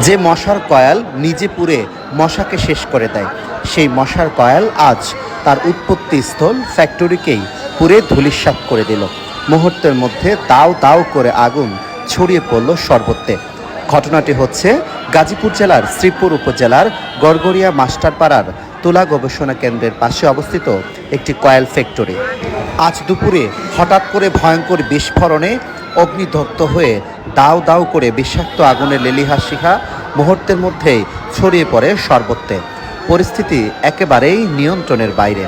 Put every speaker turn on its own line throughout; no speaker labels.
যে মশার কয়েল নিজে পুড়ে মশাকে শেষ করে দেয়, সেই মশার কয়েল আজ তার উৎপত্তিস্থল ফ্যাক্টরিকেই পুড়ে ধূলিসাৎ করে দিল। মুহূর্তের মধ্যে দাউ দাউ করে আগুন ছড়িয়ে পড়ল সর্বত্রে। ঘটনাটি হচ্ছে গাজীপুর জেলার শ্রীপুর উপজেলার গড়গড়িয়া মাস্টারপাড়ার তুলা গবেষণা কেন্দ্রের পাশে অবস্থিত একটি কয়েল ফ্যাক্টরি। আজ দুপুরে হঠাৎ করে ভয়ঙ্কর বিস্ফোরণে অগ্নিদগ্ধ হয়ে দাউ দাউ করে বিষাক্ত আগুনের লেলিহান শিখা মুহূর্তের মধ্যেই ছড়িয়ে পড়ে সর্বত্রে। পরিস্থিতি একেবারেই নিয়ন্ত্রণের বাইরে।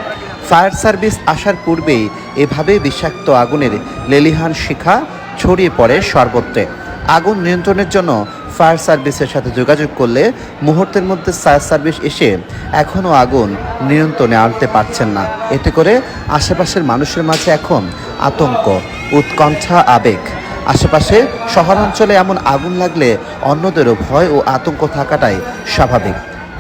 ফায়ার সার্ভিস আসার পূর্বেই এভাবে বিষাক্ত আগুনের লেলিহান শিখা ছড়িয়ে পড়ে সর্বত্রে। আগুন নিয়ন্ত্রণের জন্য ফায়ার সার্ভিসের সাথে যোগাযোগ করলে মুহূর্তের মধ্যে ফায়ার সার্ভিস এসে এখনও আগুন নিয়ন্ত্রণে আনতে পারছেন না। এতে করে আশেপাশের মানুষের মাঝে এখন আতঙ্ক, উৎকণ্ঠা, আবেগ। আশেপাশে শহরাঞ্চলে এমন আগুন লাগলে অন্যদেরও ভয় ও আতঙ্ক থাকাটাই স্বাভাবিক।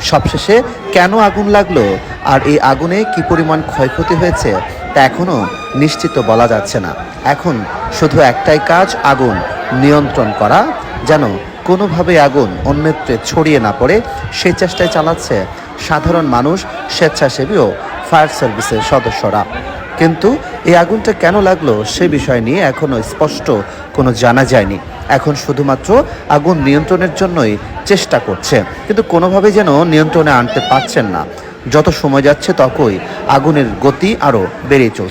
সবশেষে কেন আগুন লাগলো আর এই আগুনে কি পরিমাণ ক্ষয়ক্ষতি হয়েছে তা এখনও নিশ্চিত বলা যাচ্ছে না। এখন শুধু একটাই কাজ, আগুন নিয়ন্ত্রণ করা, যেন কোনোভাবে আগুন অন্যত্রে ছড়িয়ে না পড়ে সেই চেষ্টায় চালাচ্ছে সাধারণ মানুষ, স্বেচ্ছাসেবী ও ফায়ার সার্ভিসের সদস্যরা। কিন্তু এই আগুনটা কেন লাগলো সে বিষয় নিয়ে এখনও স্পষ্ট কোনো জানা যায়নি। এখন শুধুমাত্র আগুন নিয়ন্ত্রণের জন্যই চেষ্টা করছে, কিন্তু কোনোভাবে যেন নিয়ন্ত্রণে আনতে পারছেন না। যত সময় যাচ্ছে ততই আগুনের গতি আরও বেড়ে চলছে।